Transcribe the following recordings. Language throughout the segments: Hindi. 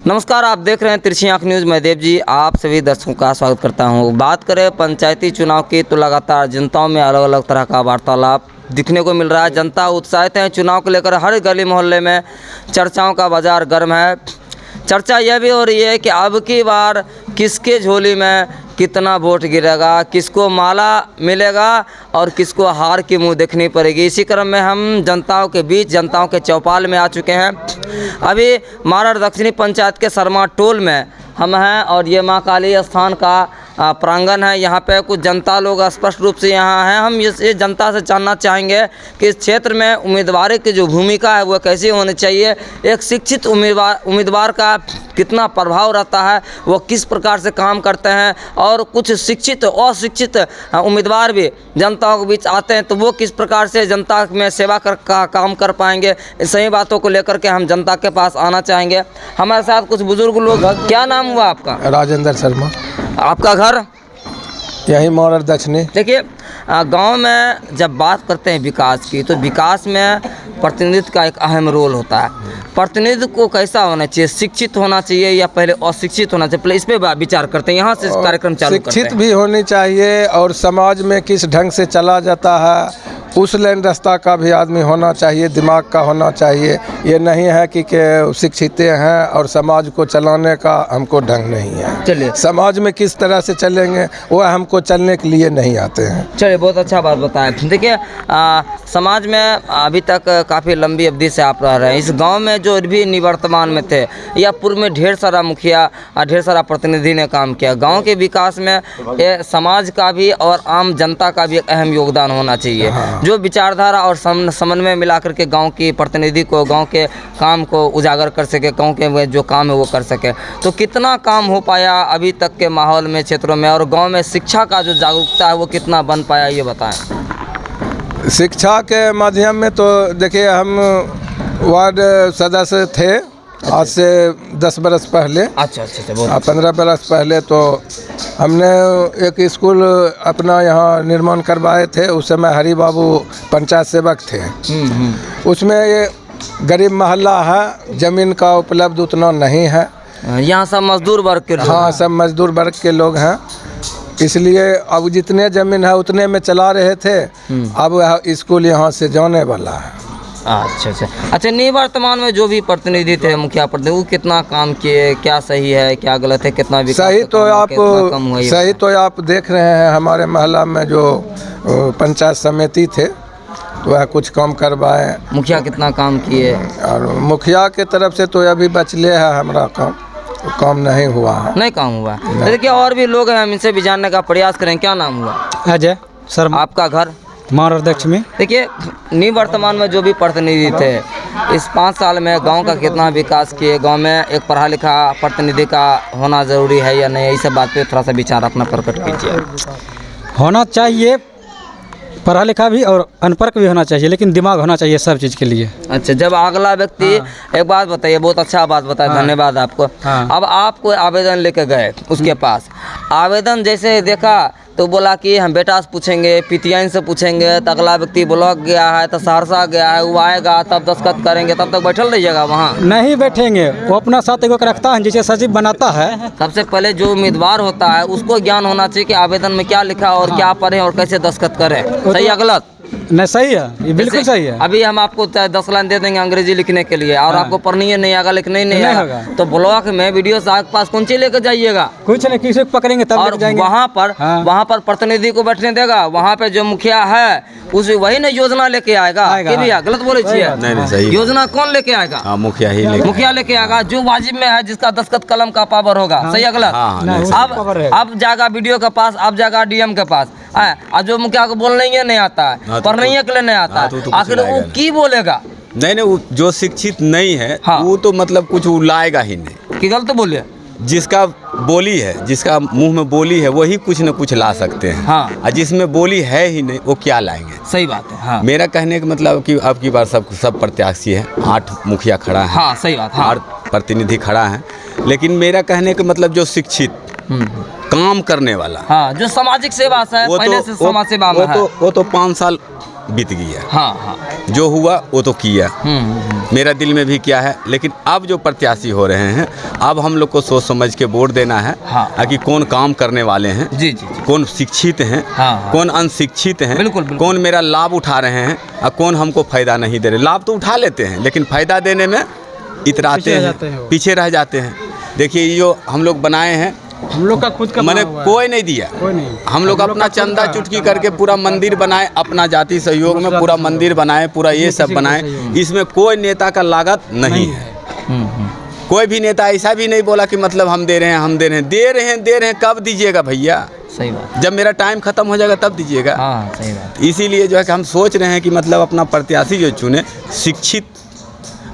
नमस्कार, आप देख रहे हैं तिरछी आंख न्यूज़। मैं देव जी आप सभी दर्शकों का स्वागत करता हूं। बात करें पंचायती चुनाव की तो लगातार जनताओं में अलग अलग तरह का वार्तालाप दिखने को मिल रहा है। जनता उत्साहित है, चुनाव को लेकर हर गली मोहल्ले में चर्चाओं का बाजार गर्म है। चर्चा यह भी हो रही है कि अब की बार किसके झोली में कितना वोट गिरेगा, किसको माला मिलेगा और किसको हार की मुंह देखनी पड़ेगी। इसी क्रम में हम जनताओं के बीच, जनताओं के चौपाल में आ चुके हैं। अभी मारड़ दक्षिणी पंचायत के शर्मा टोल में हम हैं और ये माँ काली स्थान का प्रांगण है। यहाँ पे कुछ जनता लोग स्पष्ट रूप से यहाँ हैं। हम ये जनता से जानना चाहेंगे कि इस क्षेत्र में उम्मीदवार की जो भूमिका है वो कैसी होनी चाहिए, एक शिक्षित उम्मीदवार का कितना प्रभाव रहता है, वो किस प्रकार से काम करते हैं, और कुछ शिक्षित अशिक्षित उम्मीदवार भी जनता के बीच आते हैं तो वो किस प्रकार से जनता में सेवा का काम कर पाएंगे। इस सही बातों को लेकर के हम जनता के पास आना चाहेंगे। हमारे साथ कुछ बुजुर्ग लोग। क्या नाम हुआ आपका? राजेंद्र शर्मा। आपका घर यही मारड़ दक्षिणी। देखिए, गांव में जब बात करते हैं विकास की तो विकास में प्रतिनिधित्व का एक अहम रोल होता है। प्रतिनिधि को कैसा होना चाहिए, शिक्षित होना चाहिए या पहले अशिक्षित होना चाहिए? पहले इस पे विचार करते हैं, यहाँ से कार्यक्रम चालू करते हैं। शिक्षित भी होनी चाहिए और समाज में किस ढंग से चला जाता है उस लाइन रास्ता का भी आदमी होना चाहिए, दिमाग का होना चाहिए। ये नहीं है कि शिक्षित हैं और समाज को चलाने का हमको ढंग नहीं है। चलिए, समाज में किस तरह से चलेंगे वो हमको चलने के लिए नहीं आते हैं। चलिए, बहुत अच्छा बात बताया। देखिए, समाज में अभी तक काफ़ी लंबी अवधि से आप रह रहे हैं। इस गांव में जो भी निवर्तमान में थे या पूर्व में ढेर सारा मुखिया, ढेर सारा प्रतिनिधि ने काम किया। गांव के विकास में समाज का भी और आम जनता का भी एक अहम योगदान होना चाहिए। जो विचारधारा और समन्वय मिलाकर के गांव की प्रतिनिधि को, गांव के काम को उजागर कर सके, गांव के जो काम है वो कर सके। तो कितना काम हो पाया अभी तक के माहौल में, क्षेत्रों में, और गांव में शिक्षा का जो जागरूकता है वो कितना बन पाया, ये बताएं। शिक्षा के माध्यम में तो देखिए, हम वार्ड सदस्य थे आज से 10 बरस पहले। अच्छा, 15 बरस पहले तो हमने एक स्कूल अपना यहाँ निर्माण करवाए थे। उस समय हरि बाबू पंचायत सेवक थे। उसमें ये गरीब मोहल्ला है, ज़मीन का उपलब्ध उतना नहीं है। यहाँ सब मजदूर वर्ग के लोग। हाँ, सब मजदूर वर्ग के लोग हैं। इसलिए अब जितने ज़मीन है उतने में चला रहे थे। अब स्कूल यहाँ से जाने वाला है। अच्छा, निवर्तमान में जो भी प्रतिनिधि थे, मुखिया प्रतिनिधि, वो कितना काम किए, क्या सही है क्या गलत है, कितना विकास सही तो आप कम हुआ? सही तो आप देख रहे हैं, हमारे मोहल्ला में जो पंचायत समिति थे तो वह कुछ काम करवाए। मुखिया कितना काम किए? और मुखिया के तरफ से तो अभी बचले है, हमारा काम नहीं हुआ है। नहीं काम हुआ। देखिए, और भी लोग हैं, हम इनसे भी जानने का प्रयास करें। क्या नाम हुआ? अजय शर्मा। आपका घर? मारड़ दक्षिणी। देखिए, निवर्तमान में जो भी प्रतिनिधि थे इस 5 साल में गांव का कितना विकास किए, गांव में एक पढ़ा लिखा प्रतिनिधि का होना ज़रूरी है या नहीं, इस बात पे थोड़ा सा विचार अपना प्रकट कीजिए। होना चाहिए, पढ़ा लिखा भी और अनपढ़ भी होना चाहिए, लेकिन दिमाग होना चाहिए सब चीज़ के लिए। अच्छा, जब अगला व्यक्ति एक बात बताइए, बहुत अच्छा बात बताया, धन्यवाद आपको। अब आप कोई आवेदन लेके गए उसके पास, आवेदन जैसे देखा तो बोला कि हम बेटा से पूछेंगे, पितियाइन से पूछेंगे, तो अगला व्यक्ति ब्लॉक गया है तो सहरसा गया है, वो आएगा तब दस्तखत करेंगे, तब तक बैठल रहिएगा वहाँ? नहीं बैठेंगे, वो अपना साथ एक रखता है जैसे सचिव बनाता है। सबसे पहले जो उम्मीदवार होता है उसको ज्ञान होना चाहिए कि आवेदन में क्या लिखा और क्या पढ़े और कैसे दस्तखत करें। सही या गलत? नहीं, सही है, ये बिल्कुल सही है। अभी हम आपको 10 लाइन दे देंगे अंग्रेजी लिखने के लिए और आपको पढ़नी नहीं आएगा, लिखना ही नहीं आएगा, तो ब्लॉक में वीडियो साहब के पास कौन सी लेकर जाइएगा? कुछ नहीं, किसी को पकड़ेंगे तब और जाएंगे। वहाँ पर प्रतिनिधि को बैठने देगा, वहाँ पे जो मुखिया है उसे वही ना योजना लेके आएगा कि भैया? गलत बोले छिए? नहीं, सही। योजना कौन लेके आएगा? मुखिया लेके आएगा, जो वाजिब में है, जिसका दस्तखत कलम का पावर होगा। सही है गलत? अब जाएगा वीडियो के पास, अब जाएगा डीएम के पास, और जो मुखिया को बोलने ही नहीं आता है, पढ़ने के लिए नहीं आता है, आखिर वो की बोलेगा? नहीं, वो जो शिक्षित नहीं है वो तो मतलब कुछ लाएगा ही नहीं। कि गलत बोले? जिसका बोली है, जिसका मुंह में बोली है वही कुछ न कुछ ला सकते हैं। और जिसमें बोली है ही नहीं वो क्या लाएंगे? सही बात है। मेरा कहने का मतलब कि अब की बार सब प्रत्याशी है, 8 मुखिया खड़ा है। सही बात। 8 प्रतिनिधि खड़ा है, लेकिन मेरा कहने का मतलब जो शिक्षित काम करने वाला, जो सामाजिक सेवा है, पहले से समाज सेवा में है, वो तो 5 साल बीत गया। हाँ हाँ। जो हुआ वो तो किया, मेरा दिल में भी क्या है। लेकिन अब जो प्रत्याशी हो रहे हैं, अब हम लोग को सोच समझ के वोट देना है। हाँ। कि कौन काम करने वाले हैं, जी जी जी। कौन शिक्षित हैं, हाँ। कौन अनशिक्षित हैं, बिल्कुल, बिल्कुल। कौन मेरा लाभ उठा रहे हैं और कौन हमको फायदा नहीं दे रहे। लाभ तो उठा लेते हैं लेकिन फायदा देने में इतराते हैं, पीछे रह जाते हैं। देखिए ये जो हम लोग बनाए हैं, हम लोग का खुद का मैंने बना हुआ है। कोई नहीं दिया, कोई नहीं। हम लोग अपना चंदा चुटकी करके पूरा मंदिर बनाए, अपना जाति सहयोग में पूरा मंदिर बनाए, पूरा ये सब बनाए। इसमें कोई नेता का लागत नहीं है। कोई भी नेता ऐसा भी नहीं बोला कि मतलब हम दे रहे हैं, हम दे रहे हैं। दे रहे हैं कब दीजिएगा भैया? सही बात। जब मेरा टाइम खत्म हो जाएगा तब दीजिएगा। हाँ सही बात। इसीलिए जो है कि हम सोच रहे हैं कि मतलब अपना प्रत्याशी जो चुने शिक्षित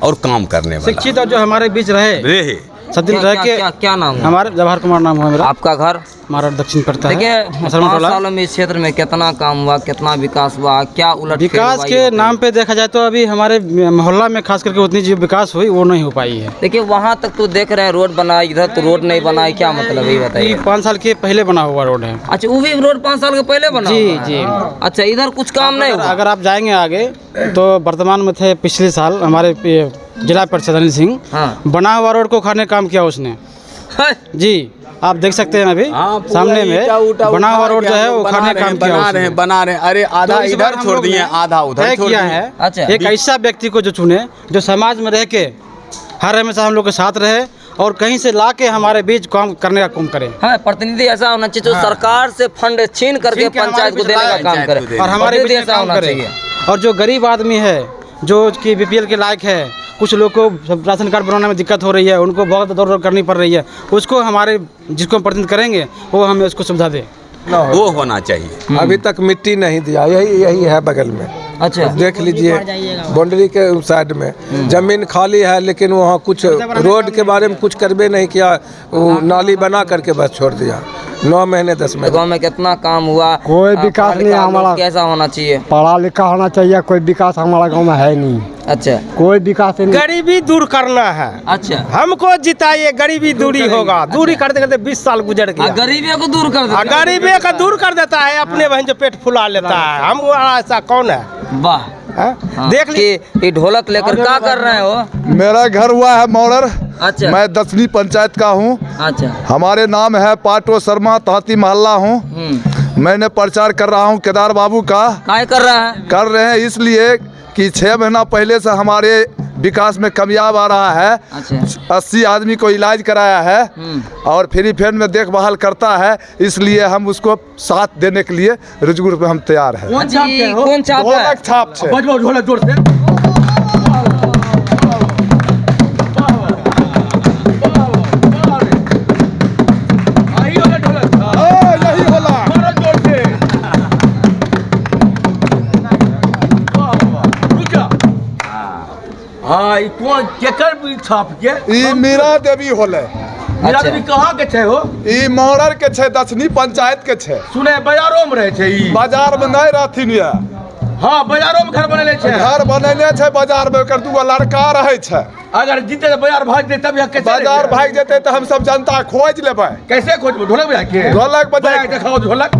और काम करने वाला शिक्षित और जो हमारे बीच रहे सब दिन क्या, रह क्या, के। क्या, क्या नाम है? हमारे जवाहर कुमार नाम है मेरा। आपका घर? हमारा दक्षिण पड़ता है। देखिए 5 सालों में इस क्षेत्र में कितना काम हुआ, कितना विकास हुआ, क्या उलट विकास के नाम पे देखा जाए तो अभी हमारे मोहल्ला में खास करके उतनी जो विकास हुई वो नहीं हो पाई है। देखिए वहाँ तक तो देख रहे हैं रोड बना, इधर तो रोड नहीं बना है, क्या मतलब है ये ये बताइए। 5 साल के पहले बना हुआ रोड है। अच्छा वो भी रोड 5 साल के पहले बना जी, हुआ है? जी। अच्छा इधर कुछ काम नहीं हुआ? अगर आप जाएंगे आगे तो वर्तमान में थे पिछले साल हमारे जिला परिषद अनिल सिंह, हाँ। बना हुआ रोड को उखाड़ने का काम किया उसने। जी आप देख सकते हैं अभी सामने में बना हुआ रोड जो है वो उखाड़ने का काम किया बना रहे हैं। अरे आधा तो इस इधर बार छोड़ हम दिए, लोग ने आधा उधर तय छोड़ किया दिए। है। अच्छा। एक ऐसा व्यक्ति को जो चुने जो समाज में रह के हर हमेशा हम लोग के साथ रहे और कहीं से ला के हमारे बीच काम करने का काम करे। हाँ प्रतिनिधि ऐसा होना चाहिए जो सरकार से फंड छीन करके पंचायत को देने का काम करे और हमारे बीच में ऐसा काम होना करे। चाहिए। और जो गरीब आदमी है जो कि बीपीएल के लायक है, कुछ लोग को राशन कार्ड बनाने में दिक्कत हो रही है, उनको बहुत दौड़ दौड़ करनी पड़ रही है, उसको हमारे जिसको हम प्रतिनिधित्व करेंगे वो हमें उसको सुविधा दे। वो होना चाहिए। अभी तक मिट्टी नहीं दिया, यही है बगल में। अच्छा देख लीजिए बाउंड्री के साइड में जमीन खाली है लेकिन वहाँ कुछ रोड के बारे में कुछ करबे नहीं किया, वो नाली बना करके बस छोड़ दिया। 9 महीने 10 महीने। गाँव में कितना काम हुआ, कोई विकास नहीं हमारा। कैसा होना चाहिए? पढ़ा लिखा होना चाहिए, कोई विकास हमारा गांव में है नहीं। अच्छा कोई विकास नहीं। गरीबी दूर करना है। अच्छा हमको जिताइए, गरीबी दूरी होगा। दूरी करते करते 20 साल गुजर गया। गरीबी को दूर कर देता है। गरीबी का दूर कर देता है, अपने बहन जो पेट फुला लेता है। हम ऐसा कौन है? वाह हाँ। देख कि ये ढोलक लेकर क्या कर रहे हो? मेरा घर हुआ है मौरर। अच्छा मैं 10वीं पंचायत का हूँ। अच्छा हमारे नाम है पाटो शर्मा, तहती मोहल्ला हूँ। मैंने प्रचार कर रहा हूँ केदार बाबू का। काय कर रहा है? कर रहे हैं इसलिए कि 6 महीना पहले से हमारे विकास में कमियाब आ रहा है। अच्छा 80 आदमी को इलाज कराया है और फ्री फैन में देखभाल करता है, इसलिए हम उसको साथ देने के लिए रुजगुर पे हम तैयार हैं। कौन छाप है? ढोलक छाप छे। ढोलक जोर से। यही होला। हाँ कौन केकर भी छाप के? ई मीरा देवी होले। मेरा भी कहाँ के छे हो? ई मौरर के छे, 10वीं पंचायत के छे। सुने बाजारों में रहे छे ई। बाजार में नहीं रहथिन ये। हाँ बाजारों में घर बनेले छे। घर बनेले छे बाजार में, ओकर 2 लड़का रहे छे। अगर जीते तो बाजार भाग दे तब यहाँ कैसे? बाजार भाग जेते तो हम सब जनता खोज लेबै। कैसे खोजबो? ढोलक बजा के? ढोलक बजा के। दिखाओ ढोलक।